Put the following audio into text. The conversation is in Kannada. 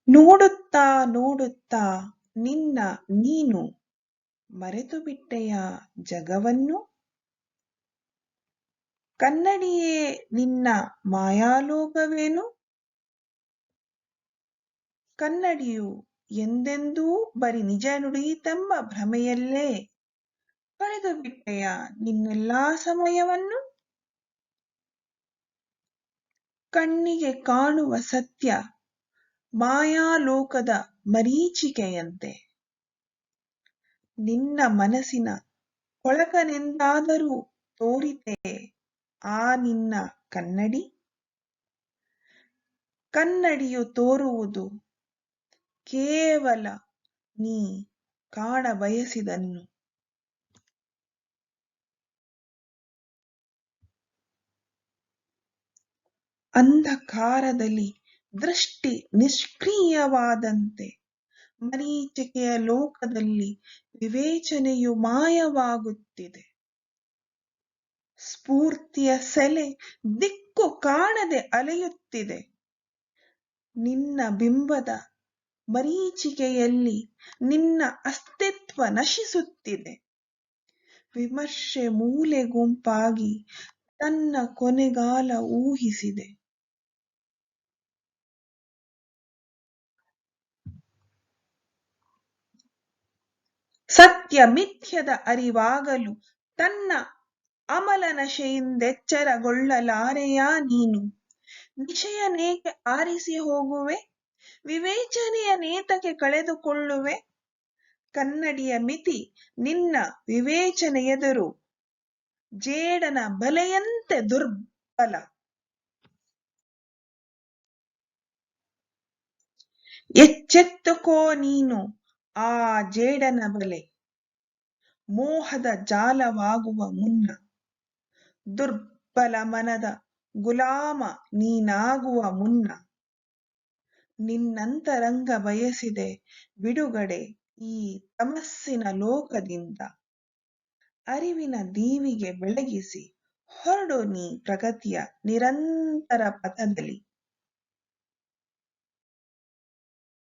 ನೋಡುತ್ತಾ ನೋಡುತ್ತಾ ನಿನ್ನ ನೀನು ಮರೆತು ಬಿಟ್ಟೆಯ ಜಗವನ್ನು. ಕನ್ನಡಿಯೇ ನಿನ್ನ ಮಾಯಾಲೋಕವೇನು. ಕನ್ನಡಿಯು ಎಂದೆಂದೂ ಬರಿ ನಿಜ ನುಡಿಯಿತೆಂಬ ಭ್ರಮೆಯಲ್ಲೇ ಕಳೆದು ಬಿಟ್ಟೆಯ ನಿನ್ನೆಲ್ಲಾ ಸಮಯವನ್ನು. ಕಣ್ಣಿಗೆ ಕಾಣುವ ಸತ್ಯ ಮಾಯಾಲೋಕದ ಮರೀಚಿಕೆಯಂತೆ. ನಿನ್ನ ಮನಸ್ಸಿನ ಕೊಳಕನೆಂದಾದರೂ ತೋರಿತೆ ಆ ನಿನ್ನ ಕನ್ನಡಿ. ಕನ್ನಡಿಯು ತೋರುವುದು ಕೇವಲ ನೀ ಕಾಣಬಯಸಿದನ್ನು. ಅಂಧಕಾರದಲ್ಲಿ ದೃಷ್ಟಿ ನಿಷ್ಕ್ರಿಯವಾದಂತೆ ಮರೀಚಿಕೆಯ ಲೋಕದಲ್ಲಿ ವಿವೇಚನೆಯು ಮಾಯವಾಗುತ್ತಿದೆ. ಸ್ಫೂರ್ತಿಯ ಸೆಲೆ ದಿಕ್ಕು ಕಾಣದೆ ಅಲೆಯುತ್ತಿದೆ. ನಿನ್ನ ಬಿಂಬದ ಮರೀಚಿಕೆಯಲ್ಲಿ ನಿನ್ನ ಅಸ್ತಿತ್ವ ನಶಿಸುತ್ತಿದೆ. ವಿಮರ್ಶೆ ಮೂಲೆ ಗುಂಪಾಗಿ ತನ್ನ ಕೊನೆಗಾಲ ಊಹಿಸಿದೆ. ಸತ್ಯ ಮಿಥ್ಯದ ಅರಿವಾಗಲು ತನ್ನ ಅಮಲ ನಶೆಯಿಂದೆಚ್ಚರಗೊಳ್ಳಲಾರೆಯ ನೀನು. ನಿಶೆಯನೇಕೆ ಆರಿಸಿ ಹೋಗುವೆ, ವಿವೇಚನೆಯ ನೇತಕ್ಕೆ ಕಳೆದುಕೊಳ್ಳುವೆ. ಕನ್ನಡಿಯ ಮಿತಿ ನಿನ್ನ ವಿವೇಚನೆಯೆದುರು ಜೇಡನ ಬಲೆಯಂತೆ ದುರ್ಬಲ. ಎಚ್ಚೆತ್ತುಕೋ ನೀನು ಆ ಜೇಡನ ಬಲೆ. ಮೋಹದ ಜಾಲವಾಗುವ ಮುನ್ನ ದುರ್ಬಲ ಮನದ ಗುಲಾಮ ನೀನಾಗುವ ಮುನ್ನ. ನಿನ್ನಂತರಂಗ ಬಯಸಿದೆ ಬಿಡುಗಡೆ ಈ ತಮಸ್ಸಿನ ಲೋಕದಿಂದ. ಅರಿವಿನ ದೀವಿಗೆ ಬೆಳಗಿಸಿ ಹೊರಡು ನೀ ಪ್ರಗತಿಯ ನಿರಂತರ ಪಥದಲ್ಲಿ.